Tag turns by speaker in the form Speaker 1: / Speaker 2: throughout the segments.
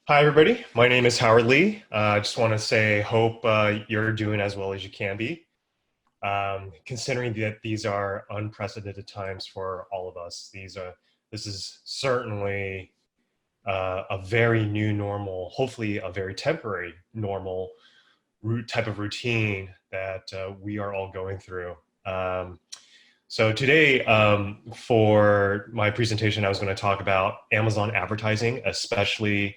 Speaker 1: Hi, everybody. My name is Howard Lee. I just want to say, hope you're doing as well as you can be. Considering that these are unprecedented times for all of us, this is certainly a very new normal, hopefully a very temporary normal type of routine that we are all going through. So today, for my presentation, I was going to talk about Amazon advertising, especially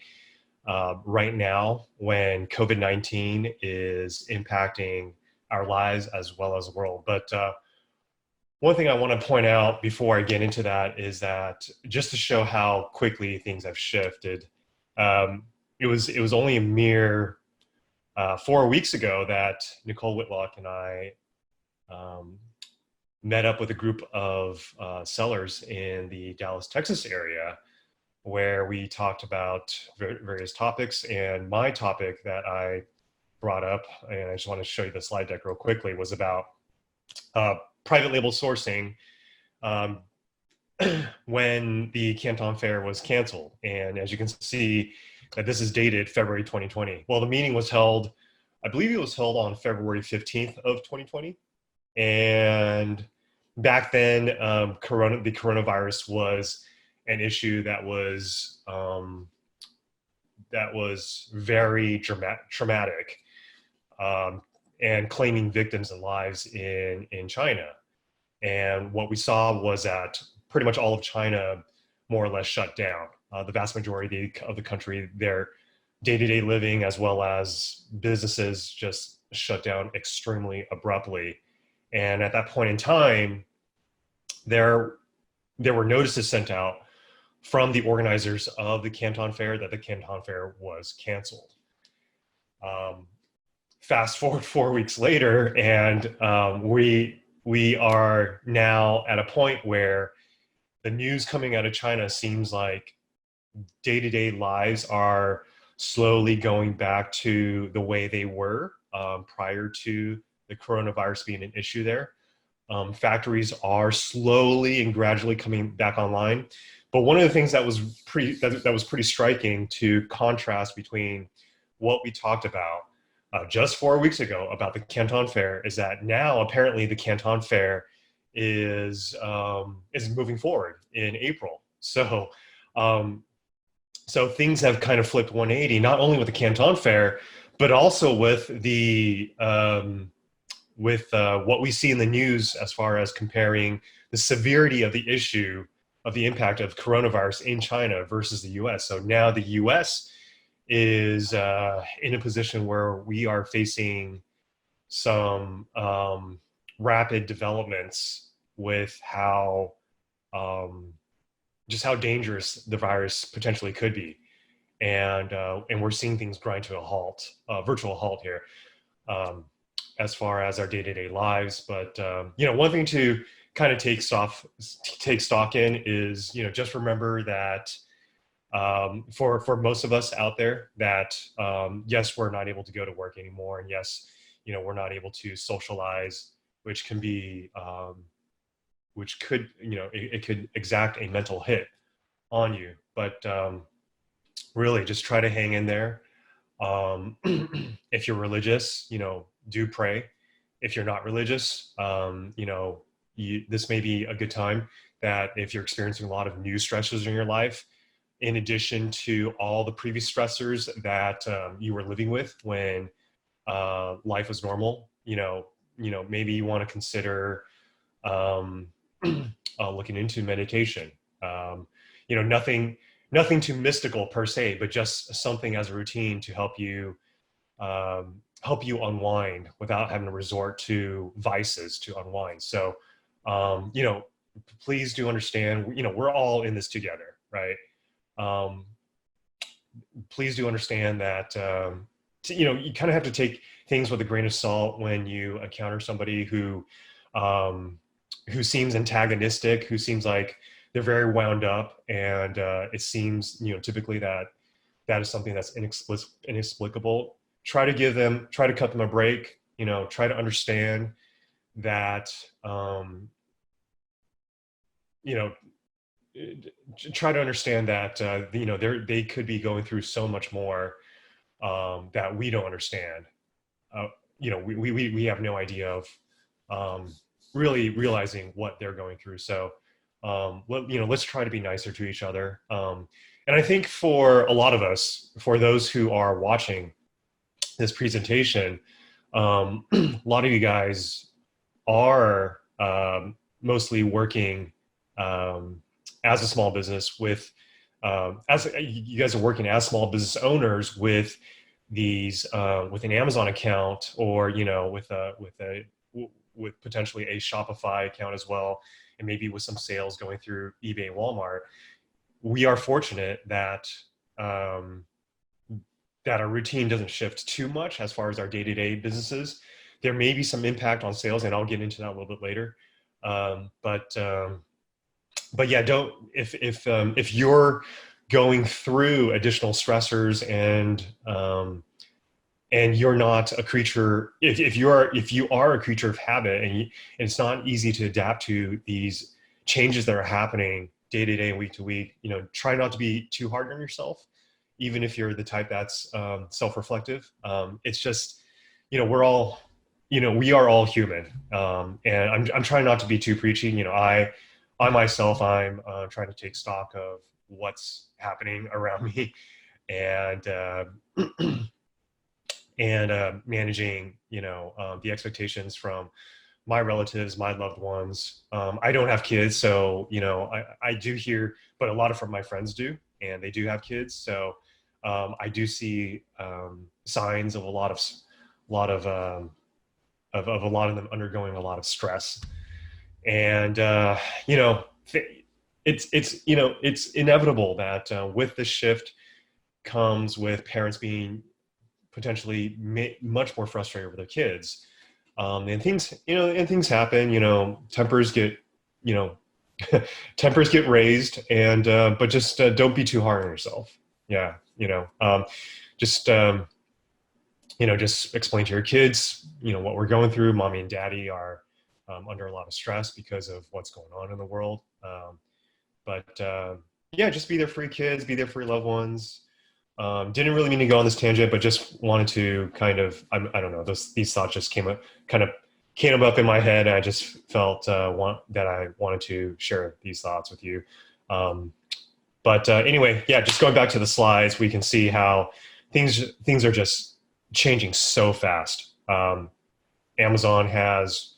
Speaker 1: right now when COVID-19 is impacting our lives as well as the world. But one thing I want to point out before I get into that is that just to show how quickly things have shifted, it was only a mere 4 weeks ago that Nicole Whitlock and I um, met up with a group of sellers in the Dallas, Texas area where we talked about various topics. And my topic that I brought up, and I just want to show you the slide deck real quickly, was about uh, private label sourcing um, when the Canton Fair was canceled. And as you can see, that this is dated February 2020. Well, the meeting was held, I believe it was held on February 15th of 2020. And back then, the coronavirus was an issue that was very traumatic, um, and claiming victims and lives in China. And what we saw was that pretty much all of China more or less shut down. The vast majority of the country, their day-to-day living as well as businesses just shut down extremely abruptly. And at that point in time, there there were notices sent out from the organizers of the Canton Fair that the Canton Fair was canceled. Um, Fast forward 4 weeks later, and we are now at a point where the news coming out of China seems like day-to-day lives are slowly going back to the way they were prior to the coronavirus being an issue there. Factories are slowly and gradually coming back online. But one of the things that was pretty striking to contrast between what we talked about just 4 weeks ago about the Canton Fair is that now apparently the Canton Fair is moving forward in April. Um, so things have kind of flipped 180, not only with the Canton Fair, but also with what we see in the news as far as comparing the severity of the issue of the impact of coronavirus in China versus the US. So now the US is in a position where we are facing some rapid developments with how just how dangerous the virus potentially could be. And we're seeing things grind to a halt, virtual halt here. Um, as far as our day-to-day lives. But one thing to kind of take stock in is just remember that for most of us out there that yes, we're not able to go to work anymore, and yes, we're not able to socialize, which can be which could it could exact a mental hit on you. But really, just try to hang in there. If you're religious, do pray. If you're not religious, this may be a good time that if you're experiencing a lot of new stressors in your life, in addition to all the previous stressors that you were living with when life was normal, maybe you want to consider um, looking into meditation. Nothing too mystical per se, but just something as a routine to help you unwind without having to resort to vices to unwind. So, please do understand, we're all in this together, right? Um, please do understand that, you kind of have to take things with a grain of salt when you encounter somebody who seems antagonistic, who seems like they're very wound up, and it seems typically that is something that's inexplicable. Try to cut them a break. Try to understand that you know try to understand that they could be going through so much more that we don't understand. We have no idea of really realizing what they're going through. So let's try to be nicer to each other. And I think for a lot of us, for those who are watching this presentation, a lot of you guys are mostly working as a small business with, as you guys are working as small business owners with these, with an Amazon account, or with potentially a Shopify account as well, and maybe with some sales going through eBay and Walmart. We are fortunate that that our routine doesn't shift too much as far as our day-to-day businesses. There may be some impact on sales, and I'll get into that a little bit later. But yeah, if you're going through additional stressors and you're not a creature, if you are a creature of habit, and it's not easy to adapt to these changes that are happening day to day and week to week, try not to be too hard on yourself, even if you're the type that's self-reflective. It's just, we are all human. And I'm trying not to be too preachy. I myself, I'm trying to take stock of what's happening around me, and managing, the expectations from my relatives, my loved ones. I don't have kids, so, I do hear, but a lot of my friends do, and they do have kids. So I do see signs of a lot of a lot of them undergoing a lot of stress. And, it's inevitable that with this shift comes with parents being potentially much more frustrated with their kids. And things happen, tempers get, tempers get raised, and, but just don't be too hard on yourself. Yeah. Just explain to your kids, what we're going through. Mommy and daddy are under a lot of stress because of what's going on in the world. Yeah, just be there for your kids, be there for your loved ones. Didn't really mean to go on this tangent, but just wanted to kind of, I don't know, these thoughts just came up in my head. And I just felt that I wanted to share these thoughts with you. Anyway, yeah, just going back to the slides, we can see how things are just changing so fast. Amazon has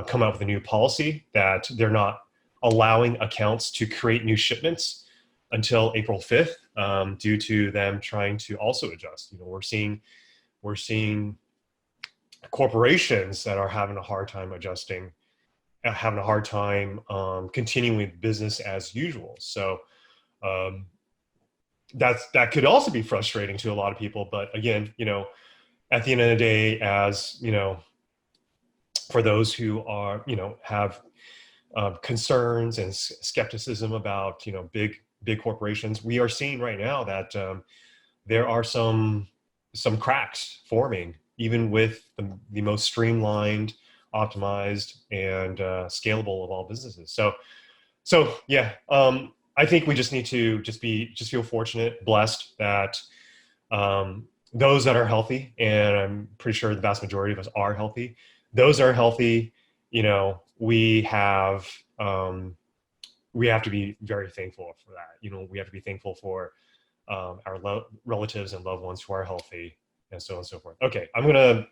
Speaker 1: come out with a new policy that they're not allowing accounts to create new shipments until April 5th, due to them trying to also adjust. We're seeing corporations that are having a hard time adjusting, having a hard time continuing business as usual. So that could also be frustrating to a lot of people. But again, at the end of the day, as for those who are, have concerns and skepticism about, big corporations, we are seeing right now that there are some cracks forming, even with the most streamlined, optimized, and scalable of all businesses. So yeah, I think we just need to just feel fortunate, blessed that those that are healthy, and I'm pretty sure the vast majority of us are healthy. Those that are healthy, we have to be very thankful for that. We have to be thankful for our relatives and loved ones who are healthy, and so on and so forth. Okay, I'm gonna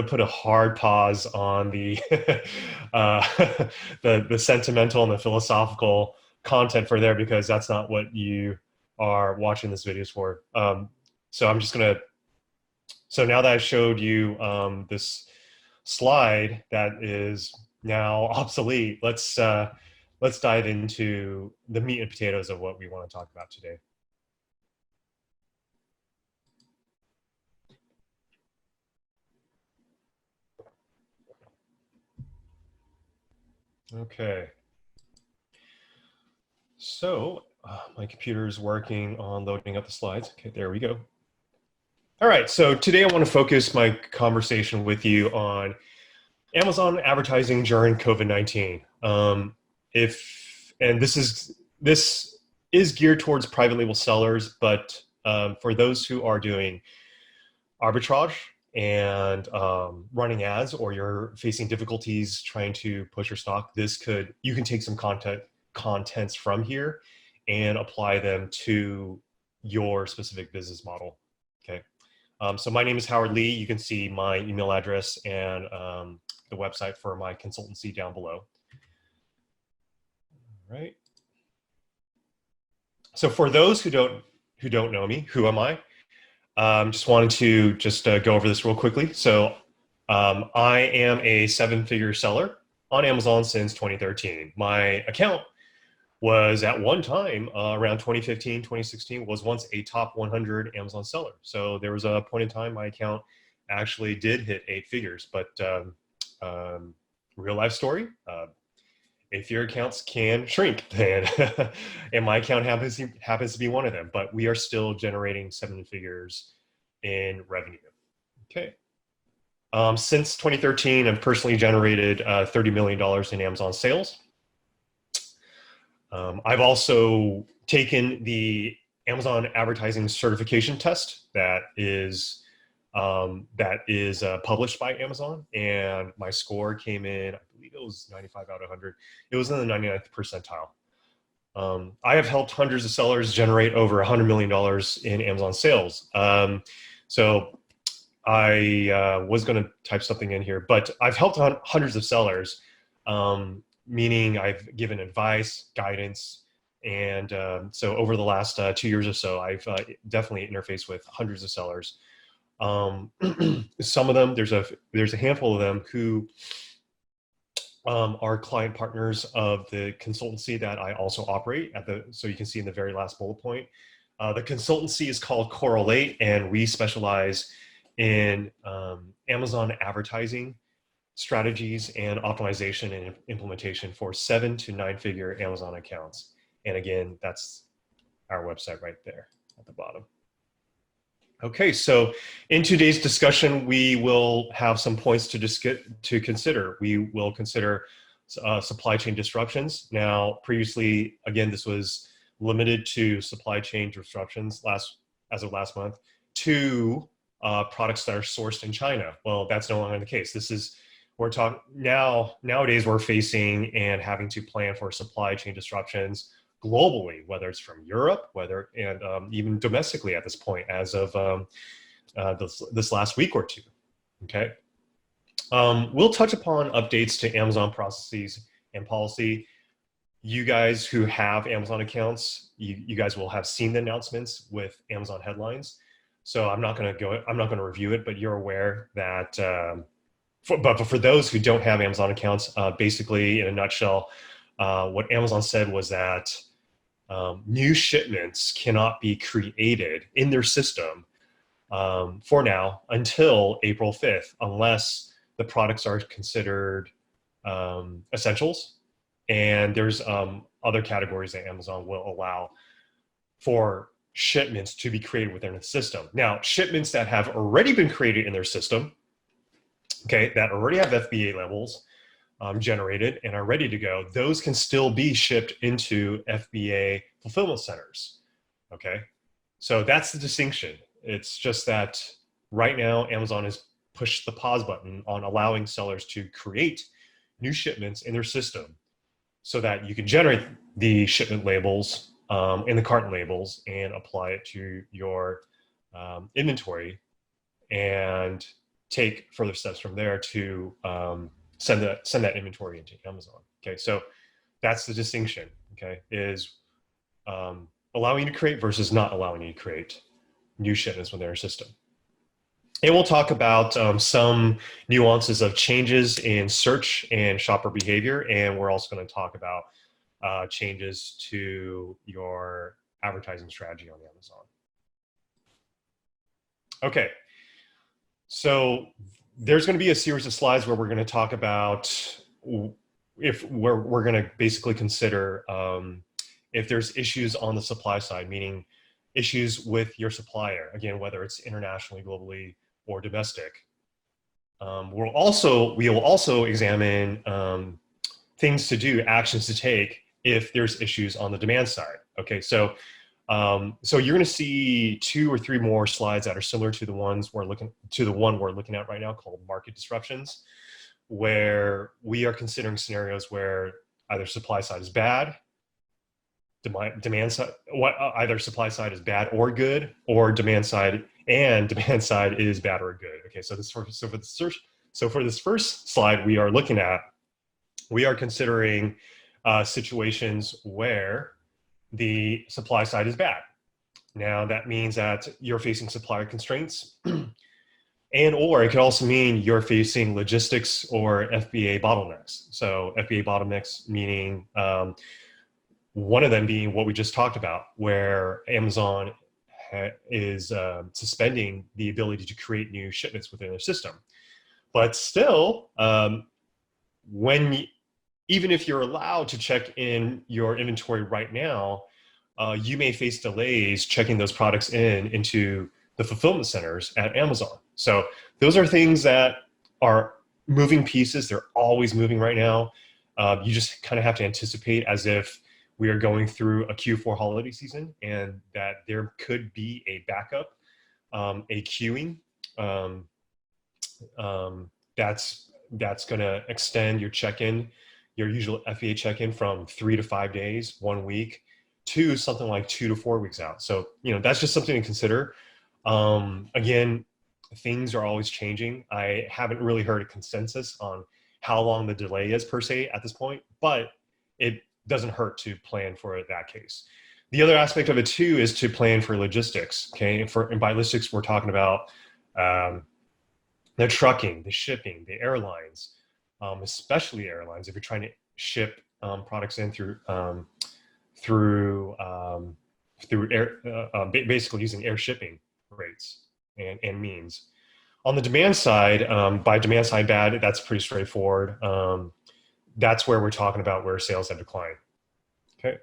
Speaker 1: put a hard pause on the the sentimental and the philosophical content for there, because that's not what you are watching this video for. So I'm just gonna. So now that I showed you this slide that is now obsolete, let's dive into the meat and potatoes of what we want to talk about today. Okay. So my computer is working on loading up the slides. Okay, there we go. All right, so today I want to focus my conversation with you on Amazon advertising during COVID-19. If and this is geared towards private label sellers, but for those who are doing arbitrage and running ads, or you're facing difficulties trying to push your stock, you can take some contents from here and apply them to your specific business model. Okay. So my name is Howard Lee. You can see my email address and the website for my consultancy down below. All right. So for those who don't know me, who am I? Just wanted to go over this real quickly. So I am a 7-figure seller on Amazon since 2013. My account was at one time around 2015, 2016, was once a top 100 Amazon seller. So there was a point in time my account actually did hit 8 figures, but real life story, if your accounts can shrink, then and my account happens to be one of them, but we are still generating 7 figures in revenue. Okay. Since 2013, I've personally generated $30 million in Amazon sales. I've also taken the Amazon advertising certification test that is published by Amazon, and my score came in, I believe it was 95 out of 100. It was in the 99th percentile. I have helped hundreds of sellers generate over $100 million in Amazon sales. So I was going to type something in here, but I've helped hundreds of sellers, meaning I've given advice, guidance, and so over the last 2 years or so, I've definitely interfaced with hundreds of sellers. Some of them, there's a handful of them who are client partners of the consultancy that I also operate so you can see in the very last bullet point. The consultancy is called Correlate, and we specialize in Amazon advertising strategies and optimization and implementation for 7 to 9 figure Amazon accounts. And again, that's our website right there at the bottom. Okay, so in today's discussion, we will have some points to consider. We will consider supply chain disruptions. Now, previously, again, this was limited to supply chain disruptions as of last month to products that are sourced in China. Well, that's no longer the case. Nowadays we're facing and having to plan for supply chain disruptions globally, whether it's from Europe, and even domestically at this point, as of this last week or two. Okay, we'll touch upon updates to Amazon processes and policy. You guys who have Amazon accounts, you guys will have seen the announcements with Amazon headlines. So I'm not going to review it, but you're aware that. But for those who don't have Amazon accounts, basically in a nutshell, what Amazon said was that new shipments cannot be created in their system for now until April 5th, unless the products are considered essentials. And there's other categories that Amazon will allow for shipments to be created within the system. Now, shipments that have already been created in their system, okay, that already have FBA levels generated and are ready to go, those can still be shipped into FBA fulfillment centers, okay? So that's the distinction. It's just that right now, Amazon has pushed the pause button on allowing sellers to create new shipments in their system so that you can generate the shipment labels and the carton labels and apply it to your inventory and take further steps from there to send that inventory into Amazon. Okay, so that's the distinction. Okay, is allowing you to create versus not allowing you to create new shipments within their system. And we'll talk about some nuances of changes in search and shopper behavior, and we're also going to talk about changes to your advertising strategy on Amazon. Okay. So there's going to be a series of slides where we're going to talk about we're going to basically consider if there's issues on the supply side, meaning issues with your supplier, again, whether it's internationally, globally, or domestic. We will also examine things to do, actions to take if there's issues on the demand side. Okay, so you're going to see 2 or 3 more slides that are similar to the one we're looking at right now, called market disruptions, where we are considering scenarios where either supply side is bad, demand side, either supply side is bad or good, or demand side is bad or good. Okay, so for this first slide we are considering situations where the supply side is bad. Now that means that you're facing supplier constraints, and or it could also mean you're facing logistics or FBA bottlenecks. So FBA bottlenecks meaning one of them being what we just talked about, where Amazon is suspending the ability to create new shipments within their system. But still, even if you're allowed to check in your inventory right now, you may face delays checking those products into the fulfillment centers at Amazon. So those are things that are moving pieces. They're always moving right now. You just kind of have to anticipate as if we are going through a Q4 holiday season, and that there could be a backup, a queuing that's going to extend your check-in, your usual FBA check-in, from 3 to 5 days, 1 week, to something like 2 to 4 weeks out. So, that's just something to consider. Again, things are always changing. I haven't really heard a consensus on how long the delay is per se at this point, but it doesn't hurt to plan for that case. The other aspect of it too is to plan for logistics. Okay, and by logistics we're talking about the trucking, the shipping, the airlines, especially airlines. If you're trying to ship products in through air, basically using air shipping rates and means. On the demand side, by demand side bad, that's pretty straightforward. That's where we're talking about where sales have declined. Okay.